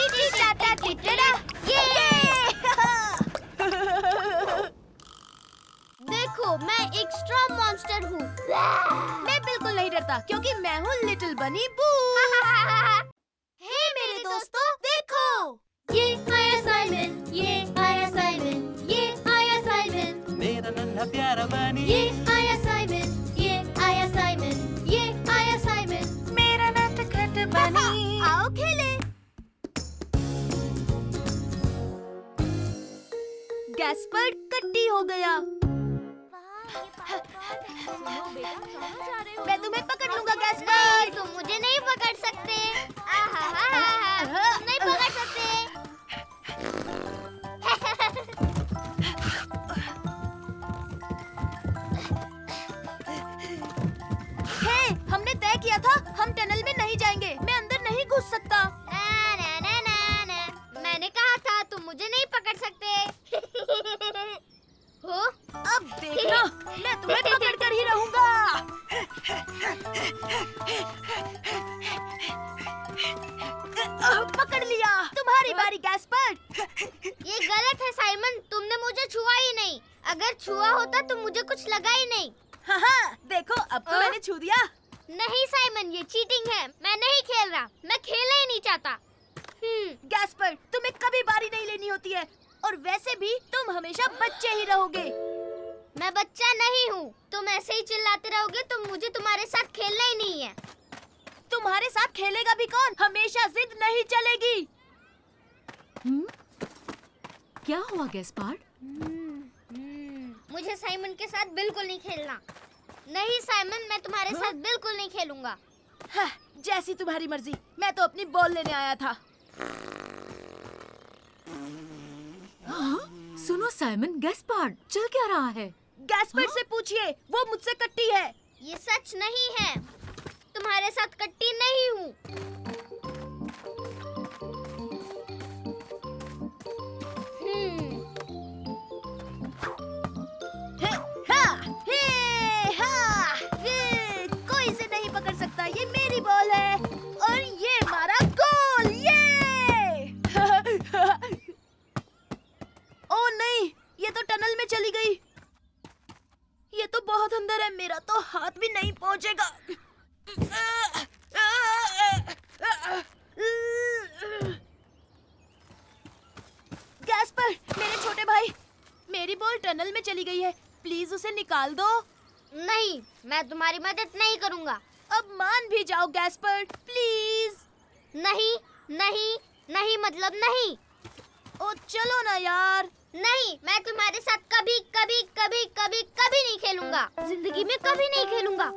टी टा टा टी टी टा। देखो, मैं एक स्ट्रॉन्ग मॉन्स्टर हूँ। मैं बिल्कुल नहीं डरता क्योंकि मैं हूँ लिटिल बनी बू। हे मेरे दोस्तों, देखो। ये आया साइमन, ये आया साइमन, ये आया साइमन। मेरा नन्हा प्यारा बनी। ये आया साइमन, ये आया साइमन, ये आया साइमन। मेरा नटखट बनी। आओ खेले। गैस्पर्ड कट्टी हो गया। मैं तुम्हें पकड़ लूंगा गैस्पर्ड। तुम मुझे नहीं पकड़ सकते। तुम नहीं पकड़ सकते। हे, हमने तय किया था हम टनल में नहीं जाएंगे। मैं अंदर नहीं घुस सकता। मैंने कहा था तुम मुझे नहीं पकड़ सकते। हो? अब देखना, मैं तुम्हें पकड़ कर ही रहूंगा। पकड़ लिया। तुम्हारी बारी गैस्पर्ड। ये गलत है साइमन, तुमने मुझे छुआ ही नहीं। अगर छुआ होता तो मुझे कुछ लगा ही नहीं। हाँ, देखो अब तो मैंने छू दिया। नहीं साइमन, ये चीटिंग है। मैं नहीं खेल रहा, मैं खेलना ही नहीं चाहता। गैस्पर्ड, तुम्हें कभी बारी नहीं लेनी होती है, और वैसे भी तुम हमेशा बच्चे ही रहोगे। मैं बच्चा नहीं हूँ। तुम ऐसे ही चिल्लाते रहोगे तो मुझे तुम्हारे साथ खेलना ही नहीं है। तुम्हारे साथ खेलेगा भी कौन? हमेशा जिद नहीं चलेगी। क्या हुआ गैस्पर्ड? मुझे साइमन के साथ बिल्कुल नहीं खेलना। नहीं साइमन, मैं तुम्हारे साथ बिल्कुल नहीं खेलूंगा। हाँ, जैसी तुम्हारी मर्जी। मैं तो अपनी बॉल लेने आया था। सुनो साइमन, गैस्पर्ड चल क्या रहा है? गैस्पर्ड से पूछिए, वो मुझसे कट्टी है। ये सच नहीं है। तुम्हारे साथ कट्टी नहीं हूँ। कोई इसे नहीं पकड़ सकता। ये मेरी बॉल है और ये हमारा गोल। ये ओ नहीं, ये तो टनल में चली गई। ये तो बहुत अंदर है, मेरा तो हाथ भी नहीं पहुंचेगा। गैस्पर, मेरे छोटे भाई, मेरी बॉल टनल में चली गई है। प्लीज उसे निकाल दो। नहीं, मैं तुम्हारी मदद नहीं करूंगा। अब मान भी जाओ गैस्पर्ड, प्लीज। नहीं नहीं नहीं मतलब नहीं। ओ चलो ना यार। नहीं, मैं तुम्हारे साथ कभी कभी कभी कभी कभी नहीं खेलूंगा। जिंदगी में कभी नहीं खेलूंगा।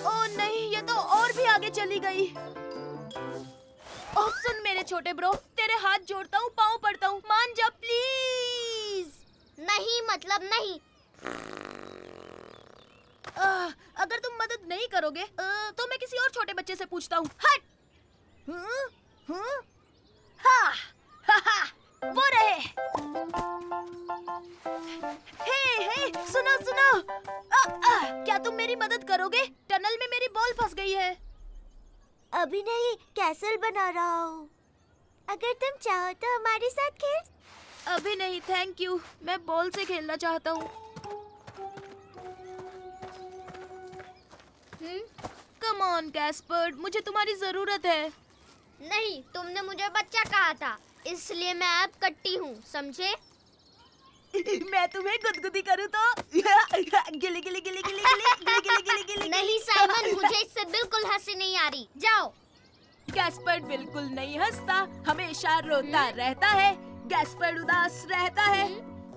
ओ नहीं, ये तो और भी आगे चली गई। ओह सुन मेरे छोटे ब्रो, तेरे हाथ जोड़ता हूँ, पाँव पड़ता हूँ, मान जा प्लीज। नहीं मतलब नहीं। अगर तुम मदद नहीं करोगे तो मैं किसी और छोटे बच्चे से पूछता हूँ। हट। हाँ, वो रहे। हे, सुनो सुनो। क्या तुम मेरी मदद करोगे? टनल में मेरी बॉल फंस गई है। अभी नहीं, कैसल बना रहा हूँ। अगर तुम चाहो तो हमारे साथ खेल। अभी नहीं थैंक यू, मैं बॉल से खेलना चाहता हूँ। कम ऑन गैस्पर्ड, मुझे तुम्हारी जरूरत है। नहीं, तुमने मुझे बच्चा कहा था, इसलिए मैं अब कट्टी हूँ, समझे? मैं तुम्हें गुदगुदी करूँ तो गिली गिली गिली गिली गिली गिली गिली गिली गिली। नहीं साइमन, मुझे इससे बिल्कुल हंसी नहीं आ रही। जाओ। गैस्पर्ड बिल्कुल नहीं हंसता, हमेशा रोता रहता है। गैस्पर्ड उदास रहता है,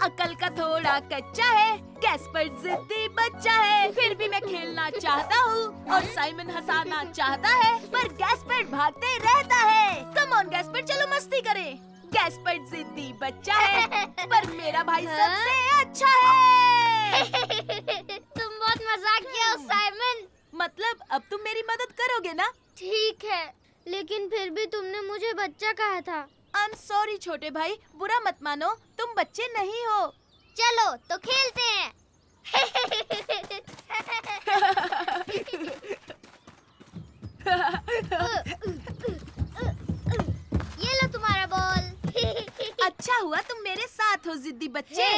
अकल का थोड़ा कच्चा है। गैस्पर्ड जिद्दी बच्चा है, फिर भी मैं खेलना चाहता हूँ और साइमन हंसाना चाहता है, पर गैस्पर्ड भागते रहता है। कम ऑन गैस्पर्ड, चलो मस्ती करें। गैस्पर्ड जिद्दी बच्चा है, पर मेरा भाई सबसे अच्छा है। तुम बहुत मजाक किया हो साइमन। मतलब अब तुम मेरी मदद करोगे ना? ठीक है, लेकिन फिर भी तुमने मुझे बच्चा कहा था। आई एम सॉरी छोटे भाई, बुरा मत मानो, तुम बच्चे नहीं हो। चलो तो खेलते हैं। ये लो तुम्हारा बॉल। अच्छा हुआ तुम मेरे साथ हो जिद्दी बच्चे।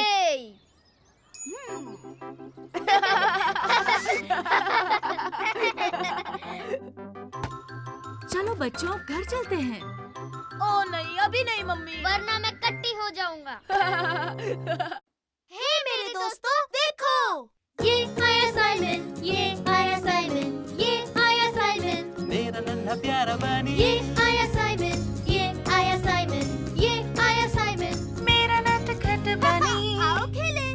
चलो बच्चों, घर चलते हैं। ओ नहीं, अभी नहीं मम्मी। वरना मैं कट्टी हो जाऊंगा। हे मेरे दोस्तों, देखो। ये आया साइमन, ये आया साइमन, ये आया साइमन, मेरा नन्हा प्यारा बनी, ये आया साइमन, ये आया साइमन, ये आया साइमन, मेरा नटखट बनी। आओ खेले।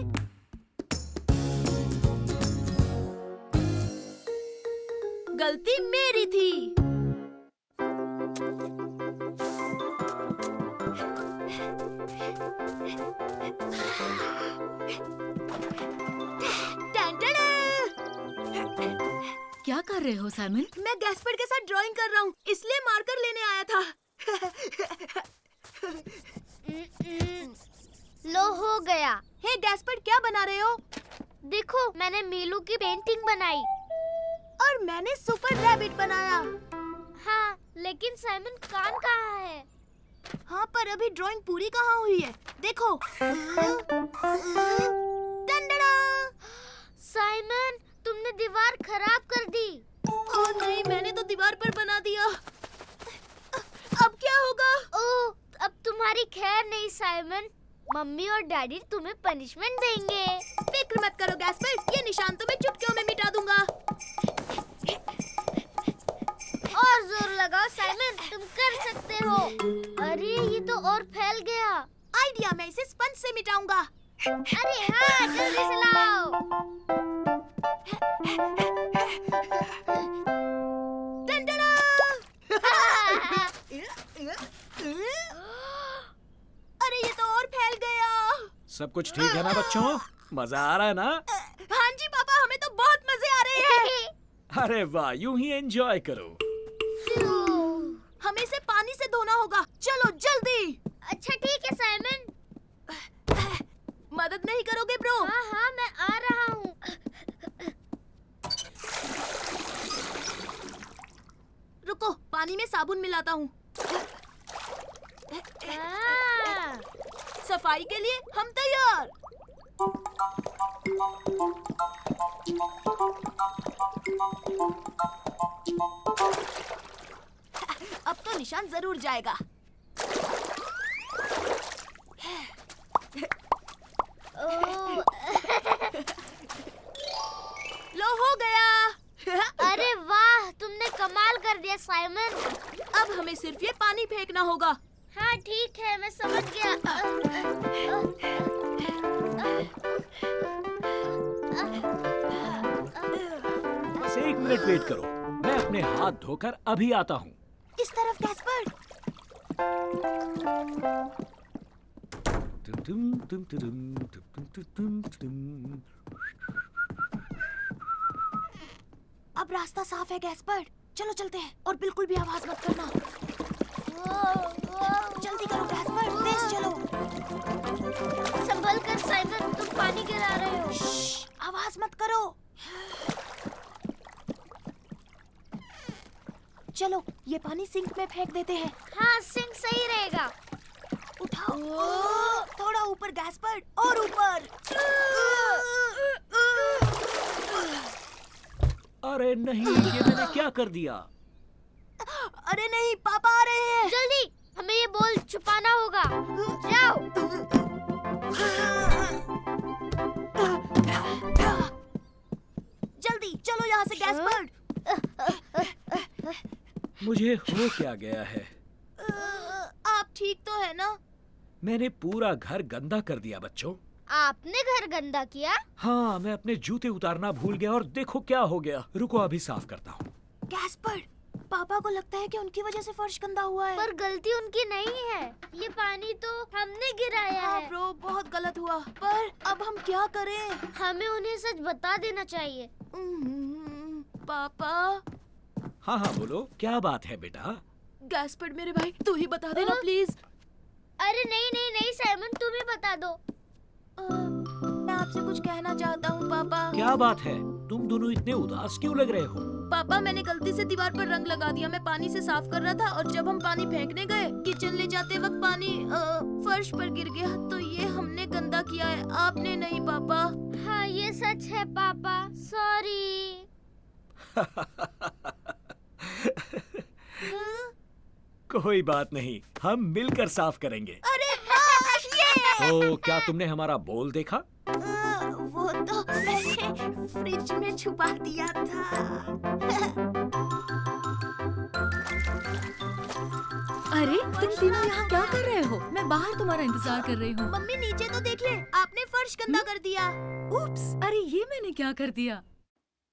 गलती मेरी थी। क्या कर रहे हो साइमन? मैं गैस्पर्ड के साथ ड्राइंग कर रहा हूँ, इसलिए मार्कर लेने आया था। लो हो गया। हे गैस्पर्ड, क्या बना रहे हो? देखो, मैंने मीलू की पेंटिंग बनाई। और मैंने सुपर रैबिट बनाया। हाँ, लेकिन साइमन कान कहाँ है? हाँ, पर अभी ड्राइंग पूरी कहाँ हुई है? देखो। टंडड़ा! साइमन, तुमने दीवार खराब कर दी। ओह नहीं, मैंने तो दीवार पर बना दिया। अब क्या होगा? ओह, अब तुम्हारी खैर नहीं साइमन। मम्मी और डैडी तुम्हें पनिशमेंट देंगे। फिक्र मत करो गैस्पर्ड, ये निशान तो मैं चुटकियों में मिटा दूंगा। और जोर लगाओ साइमन, तुम कर सकते हो। अरे ये तो और फैल गया। आइडिया, मैं इसे स्पंज से मिटाऊंगा। अरे हाँ, जल्दी से लाओ। टंडड़ा! अरे ये तो और फैल गया। सब कुछ ठीक है ना बच्चों? मजा आ रहा है ना? हाँ जी पापा, हमें तो बहुत मजे आ रहे हैं। अरे वाह, यूं ही एंजॉय करो। हमें इसे पानी से धोना होगा, चलो जल्दी। अच्छा ठीक है साइमन। मदद नहीं करोगे ब्रो? हाँ हाँ, मैं आ रहा हूँ। रुको, पानी में साबुन मिलाता हूँ। सफाई के लिए हम तैयार। जरूर जाएगा। लो हो गया। अरे वाह, तुमने कमाल कर दिया साइमन। अब हमें सिर्फ ये पानी फेंकना होगा। हाँ ठीक है, मैं समझ गया। बस 1 मिनट वेट करो, मैं अपने हाथ धोकर अभी आता हूँ। इस तरफ गैस्पर्ड। अब रास्ता साफ है गैस्पर्ड, चलो चलते हैं और बिल्कुल भी आवाज मत करना। जल्दी करो गैस्पर्ड, तेज चलो। संभल कर साइमन, तुम पानी गिरा रहे हो। श्श, आवाज मत करो। चलो ये पानी सिंक में फेंक देते हैं। हाँ, सिंक सही रहेगा। उठाओ। थोड़ा ऊपर गैस्पर्ड, और ऊपर। अरे नहीं, ये मैंने क्या कर दिया? अरे नहीं, पापा आ रहे हैं। जल्दी, हमें ये बॉल छुपाना होगा। जाओ। जल्दी चलो यहाँ से गैस्पर्ड। मुझे हो क्या गया है? आप ठीक तो है ना? मैंने पूरा घर गंदा कर दिया बच्चों। आपने घर गंदा किया? हाँ, मैं अपने जूते उतारना भूल गया और देखो क्या हो गया। रुको अभी साफ करता हूँ। गैस्पर्ड, पापा को लगता है कि उनकी वजह से फर्श गंदा हुआ है। पर गलती उनकी नहीं है, ये पानी तो हमने गिराया हाँ है। ब्रो, बहुत गलत हुआ। पर अब हम क्या करें? हमें उन्हें सच बता देना चाहिए। पापा। हाँ हाँ बोलो, क्या बात है बेटा? गैस्पर्ड मेरे भाई, तू ही बता देना प्लीज। अरे नहीं नहीं नहीं साइमन, तुम ही बता दो। मैं आपसे कुछ कहना चाहता हूँ पापा। क्या बात है? तुम दोनों इतने उदास क्यों लग रहे हो? पापा, मैंने गलती से दीवार पर रंग लगा दिया। मैं पानी से साफ कर रहा था और जब हम पानी फेंकने गए, किचन ले जाते वक्त पानी फर्श पर गिर गया। तो ये हमने गंदा किया है, आपने नहीं पापा। हाँ ये सच है पापा, सॉरी। कोई बात नहीं, हम मिलकर साफ करेंगे। अरे वाह, ये! तो क्या तुमने हमारा बोल देखा? वो तो मैंने फ्रिज में छुपा दिया था। अरे तुम तीनों यहाँ क्या कर रहे हो? मैं बाहर तुम्हारा इंतजार कर रही हूँ। मम्मी नीचे तो देख ले, आपने फर्श गंदा कर दिया। उप्स, अरे ये मैंने क्या कर दिया?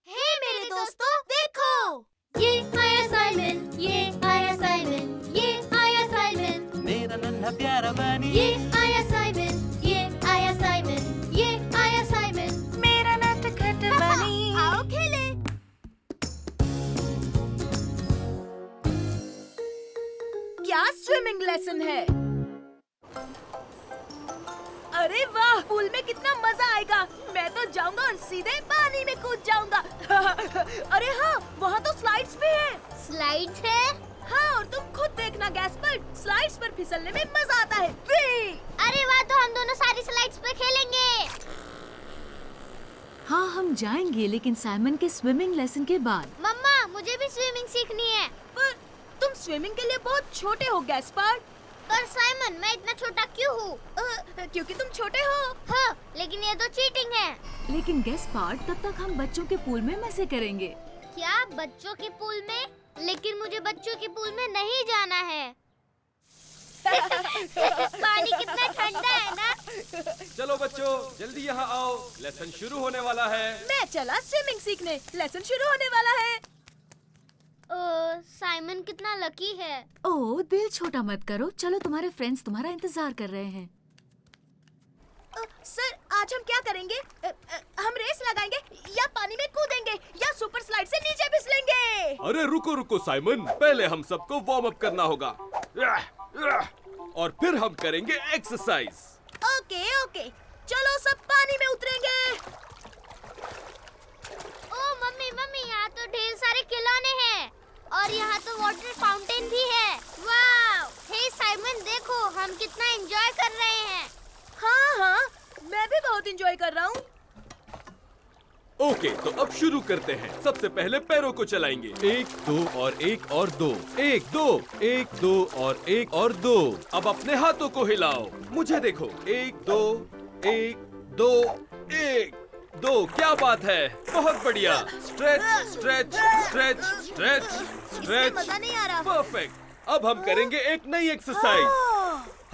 हे मेरे दोस्तों, देखो। ये आया साइमन, ये आया साइमन, ये आया साइमन, मेरा नन्हा प्यारा बनी। ये आया साइमन, ये आया साइमन, ये आया साइमन, मेरा नटखट बनी। आओ खेले। क्या स्विमिंग लेसन है? अरे वाह, पूल में कितना मजा आएगा। मैं तो जाऊंगा और सीधे पानी में कूद जाऊंगा। अरे हाँ, वहाँ तो स्लाइड्स भी है। स्लाइड्स है? हाँ, और तुम खुद देखना गैस्पर्ड, स्लाइड्स पर फिसलने में मजा आता है। अरे वाह, तो हम दोनों सारी स्लाइड्स पे खेलेंगे। हाँ हम जाएंगे, लेकिन साइमन के स्विमिंग लेसन के बाद। मम्मा, मुझे भी स्विमिंग सीखनी है। पर तुम स्विमिंग के लिए बहुत छोटे हो गैस्पर्ड। पर साइमन, मैं इतना छोटा क्यों हूँ? क्योंकि तुम छोटे हो। हाँ, लेकिन ये तो चीटिंग है। लेकिन गैस्पर्ड, तब तक हम बच्चों के पूल में मजे करेंगे। क्या बच्चों के पूल में? लेकिन मुझे बच्चों के पूल में नहीं जाना है। पानी कितना ठंडा है ना। चलो बच्चों, जल्दी यहाँ आओ, लेसन शुरू होने वाला है। मैं चला स्विमिंग सीखने, लेसन शुरू होने वाला है। साइमन कितना लकी है। ओह, दिल छोटा मत करो, चलो तुम्हारे फ्रेंड्स तुम्हारा इंतजार कर रहे हैं। सर, आज हम क्या करेंगे? हम रेस लगाएंगे या पानी में कूदेंगे या सुपर स्लाइड से नीचे फिसलेंगे? अरे रुको रुको साइमन, पहले हम सबको वार्म अप करना होगा और फिर हम करेंगे एक्सरसाइज। ओके ओके, चलो सब पानी में उतरेंगे। ओ मम्मी मम्मी, यहाँ तो ढेर सारे खिलौने हैं और यहाँ तो वाटर फाउंटेन भी है। वाव! हे साइमन, देखो हम कितना एंजॉय कर रहे हैं। हाँ हाँ, मैं भी बहुत एंजॉय कर रहा हूँ। ओके, तो अब शुरू करते हैं। सबसे पहले पैरों को चलाएंगे। 1 2 और 1 और 2, 1 2 1 2 और 1 और 2। अब अपने हाथों को हिलाओ, मुझे देखो। 1 2 1 2 1 2। क्या बात है, बहुत बढ़िया। स्ट्रेच स्ट्रेच स्ट्रेच स्ट्रेच इसमें स्ट्रेच। मजा नहीं आ रहा। परफेक्ट। अब हम करेंगे एक नई एक्सरसाइज।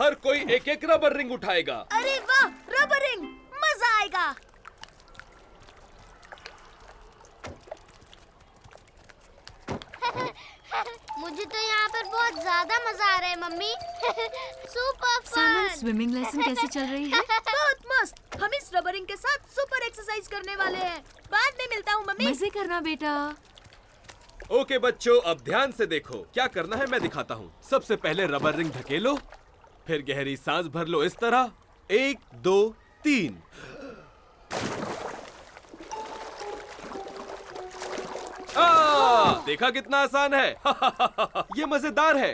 हर कोई एक एक रबर रिंग उठाएगा। अरे वाह, रबर रिंग, मजा आएगा। मुझे तो यहाँ पर बहुत ज्यादा मजा आ रहा है mummy. Super Simon, fun. Swimming lesson कैसे चल रही है? बहुत मस्त। हम इस रबरिंग के साथ सुपर एक्सरसाइज करने वाले हैं। बाद में मिलता हूँ मम्मी। मजे करना बेटा। ओके बच्चों, अब ध्यान से देखो। क्या करना है मैं दिखाता हूँ। सबसे पहले रबर रिंग ढकेलो, फिर गहरी सांस भर लो इस तरह। 1 2 3। देखा कितना आसान है। ये मजेदार है।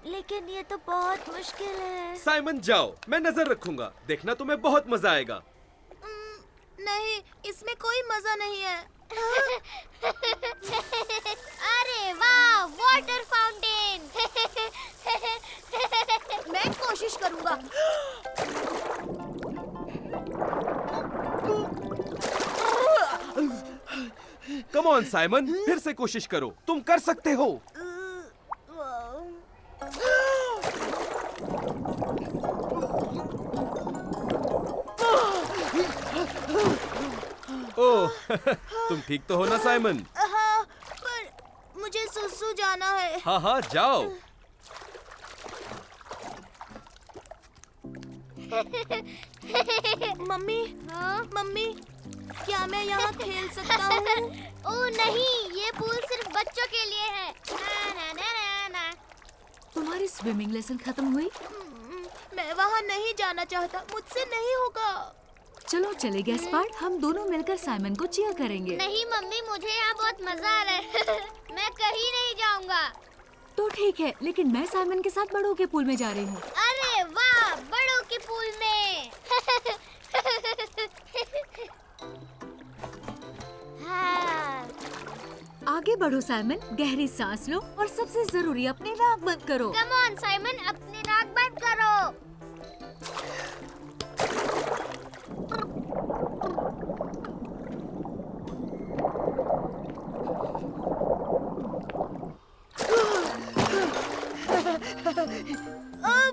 लेकिन ये तो बहुत मुश्किल है। साइमन जाओ, मैं नजर रखूंगा। देखना तुम्हें बहुत मजा आएगा। नहीं, इसमें कोई मजा नहीं है। अरे वाह, वाटर फाउंटेन। मैं कोशिश करूंगा। कम ऑन साइमन, फिर से कोशिश करो, तुम कर सकते हो। ओह, तुम ठीक तो हो ना साइमन? हाँ, पर मुझे सुसु जाना है। हाँ हाँ, जाओ। मम्मी, मम्मी, क्या मैं यहाँ खेल सकता हूँ? ओह नहीं, ये पूल सिर्फ बच्चों के लिए है। ना ना ना ना ना। तुम्हारी स्विमिंग लेसन खत्म हुई? मैं वहाँ नहीं जाना चाहता, मुझसे नहीं होगा। चलो चले गैस्पार्ड, हम दोनों मिलकर साइमन को चीयर करेंगे। नहीं मम्मी, मुझे यहाँ बहुत मजा आ रहा है। मैं कहीं नहीं जाऊँगा। तो ठीक है, लेकिन मैं साइमन के साथ बड़ों के पूल में जा रही हूँ। अरे वाह, बड़ों के पूल में। हाँ। आगे बढ़ो साइमन, गहरी सांस लो और सबसे जरूरी अपनी नाक बंद करो। कम ऑन साइमन, अपनी नाक बंद करो।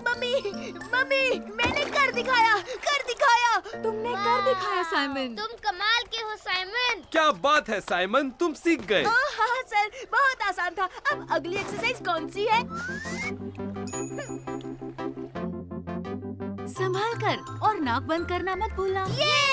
मम्मी, मम्मी, मैंने कर दिखाया, कर दिखाया। तुमने कर दिखाया साइमन। तुम कमाल के हो साइमन। क्या बात है साइमन, तुम सीख गए। हाँ सर, बहुत आसान था। अब अगली एक्सरसाइज कौन सी है? संभाल कर और नाक बंद करना मत भूलना। ये!